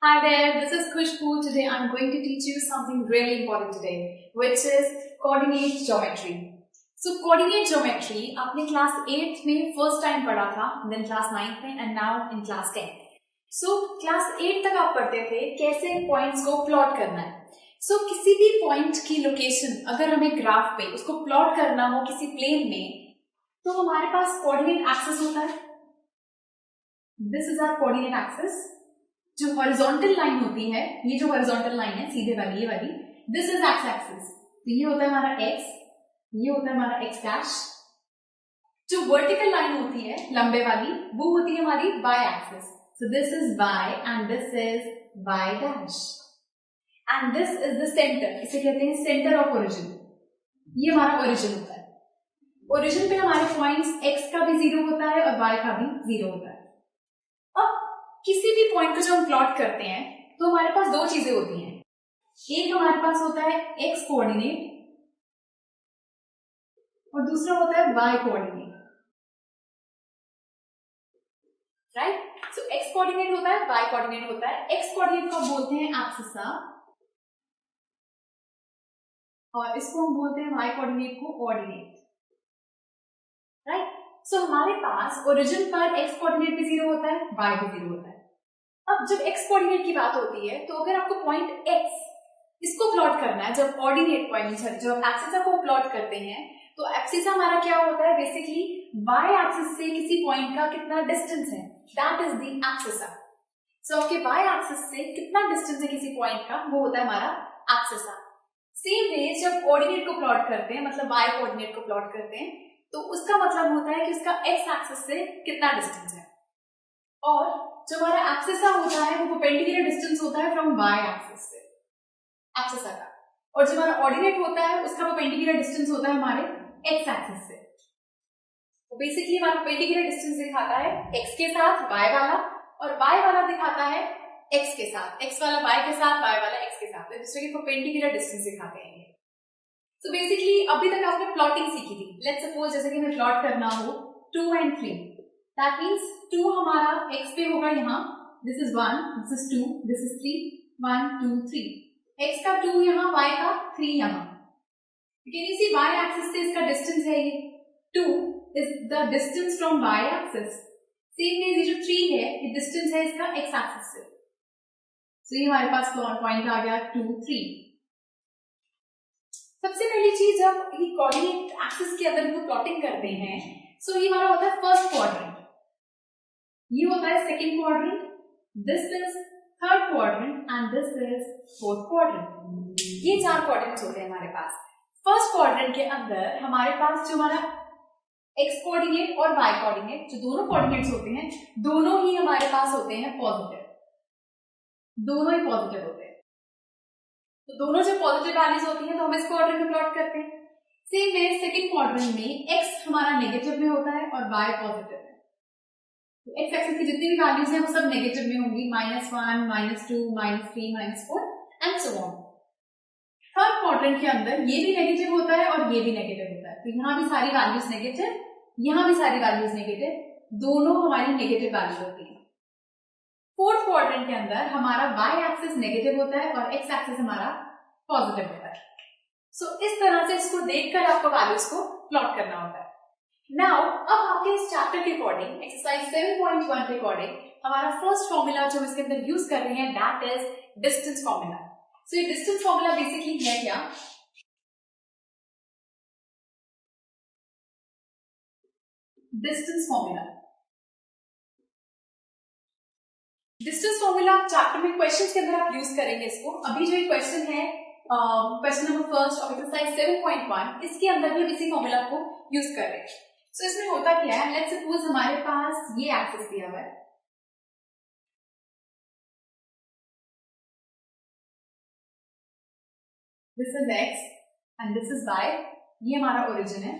Hi there, this is Khushbu. Today I'm going to teach you something really important today, which is coordinate geometry. So coordinate geometry आपने class 8th में first time पढ़ा था, then class 9th में and now in class 10. So class 8 तक आप पढ़ते थे कैसे points को plot करना है. So किसी भी point की location अगर हमें graph पे उसको plot करना हो किसी plane में, तो हमारे पास coordinate axis होता है. This is our coordinate axis. जो हॉरिजॉन्टल लाइन होती है, ये जो हॉरिजॉन्टल लाइन है सीधे वाली, ये वाली, दिस इज एक्स एक्सिस. तो ये होता है हमारा एक्स, ये होता है हमारा एक्स डैश. जो वर्टिकल लाइन होती है लंबे वाली, वो होती है हमारी y axis. So this is y and this is y dash and this is the centre. इसे कहते हैं सेंटर ऑफ ओरिजिन. ये हमारा ओरिजिन होता है. ओरिजिन पे हमारे पॉइंट्स एक्स का भी जीरो होता है और वाई का भी जीरो होता है. किसी भी पॉइंट को जब हम प्लॉट करते हैं तो हमारे पास दो चीजें होती हैं. एक हमारे पास होता है एक्स कोऑर्डिनेट और दूसरा होता है वाई कोऑर्डिनेट. राइट. सो एक्स कोऑर्डिनेट होता है, वाई कोऑर्डिनेट होता है. एक्स कोऑर्डिनेट को हम बोलते हैं एब्सिसा और इसको हम बोलते हैं वाई कोऑर्डिनेट को ऑर्डिनेट. राइट. सो हमारे पास ओरिजिन पर एक्स कोऑर्डिनेट भी जीरो होता है, वाई भी जीरो होता है. अब जब एक्स कोऑर्डिनेट की बात होती है तो अगर आपको पॉइंट एक्स इसको प्लॉट करना है, जब ऑर्डिनेट पॉइंट जब एब्सिसा को प्लॉट करते हैं तो एब्सिसा हमारा क्या होता है, बेसिकली वाई एक्सिस से किसी पॉइंट का कितना डिस्टेंस है, दैट इज द एब्सिसा. सो आपके वाई एक्सिस से कितना डिस्टेंस है किसी पॉइंट का, वो होता है हमारा एब्सिसा. सेम वे जब ऑर्डिनेट को प्लॉट करते हैं, मतलब वाई कोऑर्डिनेट को प्लॉट करते हैं, तो उसका मतलब होता है कि उसका एक्स एक्सिस से कितना डिस्टेंस है. और जो हमारा एब्सिसा होता है वो परपेंडिकुलर डिस्टेंस होता है फ्रॉम वाई एक्सिस से, एब्सिसा का. और जो हमारा ऑर्डिनेट होता है उसका परपेंडिकुलर डिस्टेंस होता है हमारे एक्स एक्सिस से. तो बेसिकली हमारा परपेंडिकुलर डिस्टेंस दिखाता है एक्स के साथ वाई वाला, और वाई वाला दिखाता है एक्स के साथ, एक्स वाला वाई के साथ, वाई वाला एक्स के साथ. एक दूसरे के परपेंडिकुलर डिस्टेंस दिखाते हैं. तो बेसिकली अभी तक आपने प्लॉटिंग सीखी थी. लेट्स सपोज जैसे कि हमें प्लॉट करना हो 2 and 3. दैट मीन्स 2 हमारा x पे होगा यहाँ, this is 1, this is 2, this is 3, 1 2 3. x का 2 यहाँ, y का 3 यहाँ. Can you see y axis से इसका डिस्टेंस है ये 2 is the distance from y axis. Same way ये जो 3 है ये डिस्टेंस है इसका x एक्सिस से. सो ये हमारे पास पॉइंट आ गया 2 3. सबसे पहली चीज जब ये कोऑर्डिनेट एक्सिस के अंदर हम प्लॉटिंग करते हैं, सो ये हमारा होता है फर्स्ट क्वाड्रेंट, ये होता है second quadrant, this is third quadrant and this is fourth quadrant. ये 4 क्वाड्रेंट्स होते हैं हमारे पास. फर्स्ट क्वाड्रेंट के अंदर हमारे पास जो हमारा एक्स कोऑर्डिनेट और वाई कोऑर्डिनेट, जो दोनों कोऑर्डिनेट्स होते हैं, दोनों ही हमारे पास होते हैं पॉजिटिव. दोनों ही पॉजिटिव होते हैं. तो दोनों जब पॉजिटिव वैल्यूज होती हैं तो हम इस क्वाड्रेंट में प्लॉट करते हैं. सेम वे सेकंड क्वाड्रेंट में एक्स हमारा नेगेटिव में होता है और वाई पॉजिटिव है. तो एक्स एक्सिस की जितनी भी वैल्यूज हैं वो सब नेगेटिव में होंगी, -1, -2, -3, -4 and so on. Third quadrant के अंदर ये भी नेगेटिव होता है और ये भी नेगेटिव होता है. तो यहाँ भी सारी वैल्यूज नेगेटिव, यहाँ भी सारी वैल्यूज नेगेटिव, दोनों हमारी नेगेटिव वैल्यू होती है. फोर्थ क्वाड्रेंट के अंदर हमारा वाई एक्सिस नेगेटिव होता है और एक्स एक्सिस हमारा पॉजिटिव होता है. सो इस तरह से इसको देखकर आपको वैल्यूज को प्लॉट करना होता है. नाउ अब आपके इस चैप्टर के अकॉर्डिंग, एक्सरसाइज 7.1 के अकॉर्डिंग, हमारा फर्स्ट फॉर्मूला जो हम इसके अंदर यूज कर रहे हैं दैट इज डिस्टेंस फॉर्मूला. सो ये डिस्टेंस फॉर्मूला बेसिकली है क्या, distance formula. Distance formula chapter में क्वेश्चंस के अंदर आप यूज करेंगे इसको. अभी जो ये क्वेश्चन है, question number first of exercise 7.1, इसके अंदर भी हम इसी फॉर्मूला को यूज कर रहे हैं. सो इसमें होता क्या है, लेट्स सपोज हमारे पास ये एक्सिस दिया हुआ है, this is x and this is y, ये हमारा ओरिजिन है.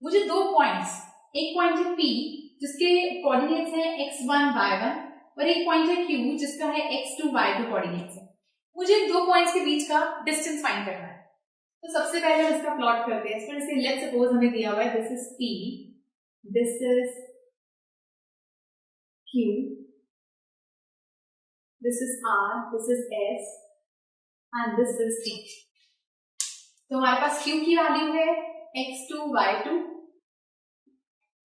मुझे दो पॉइंट्स, एक पॉइंट है P जिसके कोऑर्डिनेट्स हैं x1 y1 और एक पॉइंट है Q जिसका है x2 y2 कोऑर्डिनेट्स है. मुझे दो पॉइंट्स के बीच का डिस्टेंस फाइंड करना है. तो सबसे पहले हम इसका प्लॉट करते हैं. इसमें जैसे लेट्स सपोज हमें दिया हुआ है this is P, this is Q this is R, this is S and this is T. तो हमारे पास Q की वैल्यू है x2 y2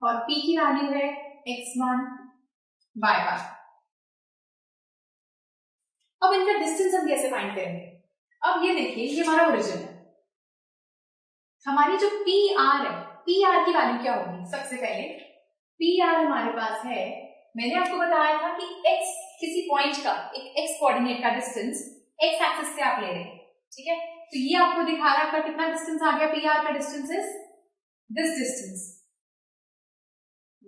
और P की वैल्यू है x1 y1. अब इनका डिस्टेंस हम कैसे फाइंड करेंगे? अब ये देखिए, ये हमारा ओरिजिन है. हमारी जो पी आर है, पी आर की वैल्यू क्या होगी? सबसे पहले पी आर हमारे पास है, मैंने आपको बताया था कि x किसी पॉइंट का एक x कोऑर्डिनेट का डिस्टेंस x एक्सिस से आप ले रहे हैं, ठीक है? तो ये आपको दिखा रहा है आपका कितना डिस्टेंस आ गया. पी आर का distance is this distance,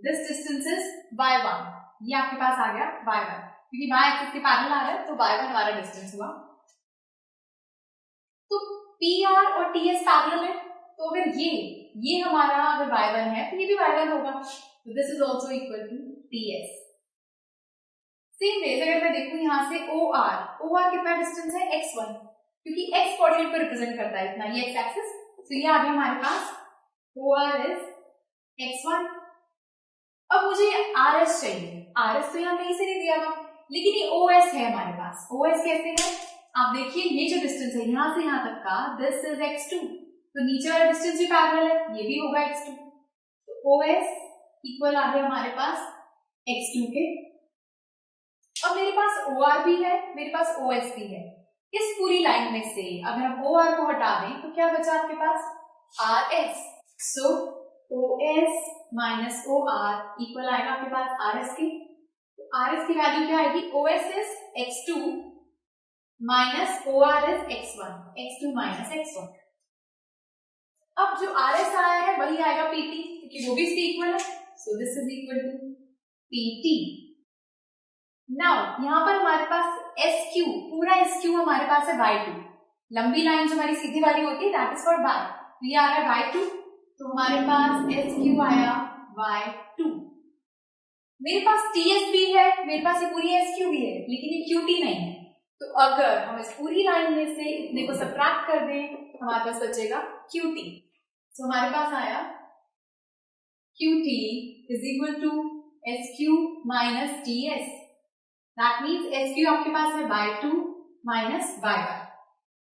this distance is y1. ये आपके पास आ गया y1 क्योंकि y एक्सिस के पैरेलल आ रहा है, तो y1 हमारा डिस्टेंस हुआ. तो पी आर और टी एस पैरेलल है, तो अगर ये हमारा अगर y1 है तो ये भी y1 होगा. तो this is also equal to ts. Same way अगर मैं देखूं यहां से OR कितना डिस्टेंस है? x1, क्योंकि x कोऑर्डिनेट को रिप्रेजेंट करता है इतना, ये x एक्सिस. तो ये आ गया हमारे पास OR इज x1. अब मुझे RS चाहिए. RS तो यहां कहीं से नहीं दिया हुआ, लेकिन ये OS है हमारे पास. OS कैसे है? आप देखिए, ये जो डिस्टेंस है यहां से यहां तक का, दिस इज x2, तो नीचे वाला डिस्टेंस भी पैरेलल है, ये भी होगा x2. तो OS इक्वल आ गया हमारे पास x2 के. अब मेरे पास OR भी है, मेरे पास OS भी है. इस पूरी लाइन में से अगर हम OR को हटा दें तो क्या बचा आपके पास? RS. So OS minus OR equal आएगा आपके पास RS की. तो RS की वैल्यू क्या आएगी? OS is x2 minus OR is x1, x2 minus x1. अब जो RS आया है वही आएगा PT, क्योंकि वो भी इसके इक्वल है. So this is equal to PT. Now यहां पर हमारे पास SQ, पूरा SQ हमारे पास है y2. लंबी लाइन जो हमारी सीधी वाली होती है दैट इज फॉर y. तो ये आ रहा है y2, तो हमारे पास SQ आया y2. मेरे पास TS भी है, मेरे पास ये पूरी SQ भी है, लेकिन ये QT नहीं है. तो अगर हम इस पूरी लाइन में से इतने को सबट्रैक्ट कर दें तो हमारे पास बचेगा QT. तो हमारे पास आया QT is equal to SQ minus TS. That means SQ आपके पास है y2 माइनस y1.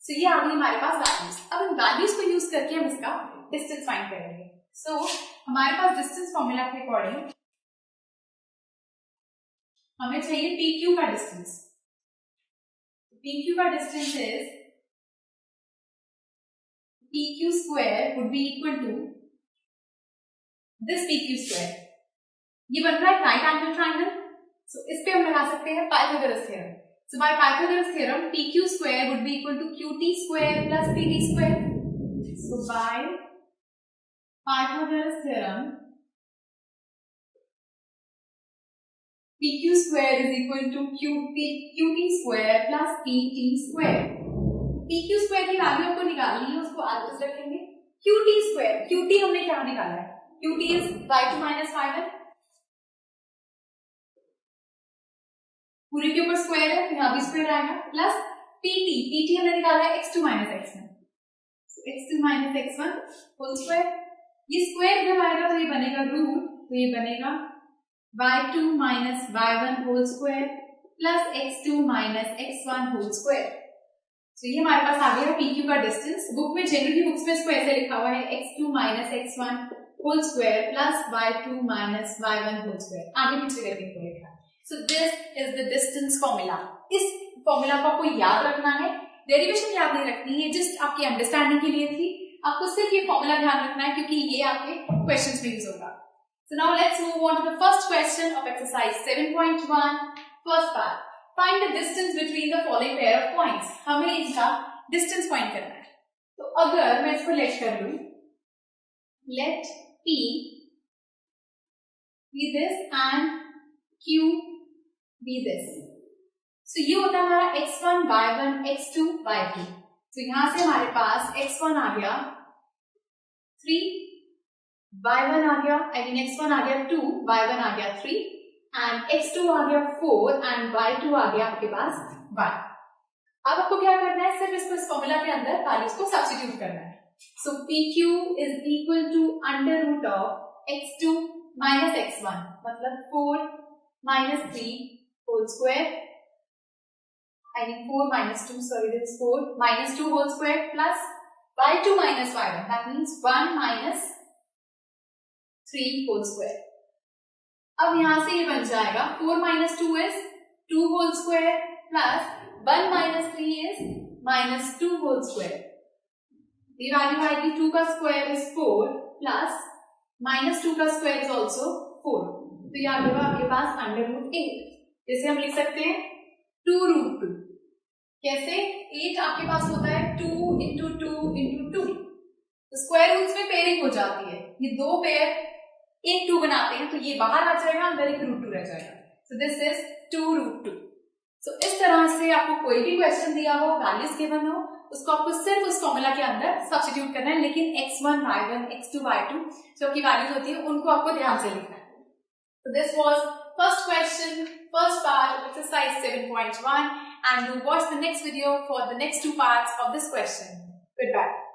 सो ये आ गई हमारे पास वैल्यूज. अब इन वैल्यूज को यूज करके हम इसका डिस्टेंस फाइंड करेंगे. सो हमारे पास डिस्टेंस फॉर्मूला के अकॉर्डिंग हमें चाहिए PQ का डिस्टेंस. PQ का distance is PQ square would be equal to this PQ square. ये बन रहा है राइट एंगल ट्राइंगल. सो इस पे हम लगा सकते हैं Pythagoras theorem. So by Pythagoras theorem PQ square would be equal to QT square plus PT square. So by Pythagoras theorem PQ square is equal to QT square plus PT square. PQ square की value आपको निकालनी है, उसको आगे रखेंगे. QT square, QT हमने क्या निकाला है? QT is y2 minus y1. पूरे के ऊपर स्क्वायर है, यहाँ भी स्क्वायर आएगा, प्लस PT हमने निकाला है x2 minus x1. x2 minus x1 whole square. ये स्क्वायर जब आएगा तो ये बनेगा रूट, तो ये बनेगा y2 minus y1 whole square plus x2 minus x1 whole square. तो ये हमारे पास आ गया PQ का डिस्टेंस. बुक में जनरली बुक्स में इसको ऐसे लिखा हुआ है x2 minus x1 whole square plus y2 minus y1 whole square. आगे पीछे करके इसको लिखा है. So this is the distance formula. इस फॉर्मूला को आपको याद रखना है, डेरिवेशन याद नहीं रखनी है, जस्ट आपकी अंडरस्टैंडिंग के लिए थी. आपको सिर्फ ये फॉर्मूला ध्यान रखना है क्योंकि ये आपके क्वेश्चंस में यूज होगा. So now let's move on to the first question of exercise 7.1. First part. Find the distance between the following pair of points. हमें इसका distance find करना है. तो अगर मैं इसको let कर लूं, let P be this and Q be this. So ये होता है हमारा x1, y1, x2, y2. तो यहां से हमारे पास x1 आ गया 3, y1 आ गया, x1 आ गया 2, y1 आ गया 3 एंड x2 आ गया 4 एंड y2 आ गया आपके पास 1. अब आपको क्या करना है? सिर्फ इसको इस फॉर्मूला के अंदर वैल्यूज को सब्स्टिट्यूट करना है. So PQ is equal to under root of x2 minus x1, मतलब 4 minus 3 whole square I mean 4 minus 2, sorry, this 4 minus 2 whole square plus y2 minus y1. That means 1 minus 3 whole square. अब यहां से ये बन जाएगा 4 minus 2 is 2 whole square plus 1 minus 3 is minus 2 whole square. The value आएगी 2 का square is 4 plus minus 2 का square is also 4. तो यहाँ होगा आपके पास अंडर रूट 8. जैसे हम लिख सकते हैं 2 root 2. कैसे? 8 आपके पास होता है 2 into 2 into 2. तो स्क्वायर रूट्स में पेयरिंग हो जाती है. ये दो पेयर एक 2 बनाते हैं, तो ये बाहर आ जाएगा, अंदर एक रूट 2 रह जाएगा. सो दिस इज 2 root 2. सो इस तरह से आपको कोई भी क्वेश्चन दिया हो, वैल्यूज गिवन हो, उसको आपको सिर्फ उस फॉर्मूला के अंदर सब्स्टिट्यूट करना है. लेकिन x1 y1 x2 y2 जो की वैल्यूज होती है उनको आपको ध्यान से लिखना है. So this was first question, first part of exercise 7.1, and you watch the next video for the next two parts of this question. Goodbye.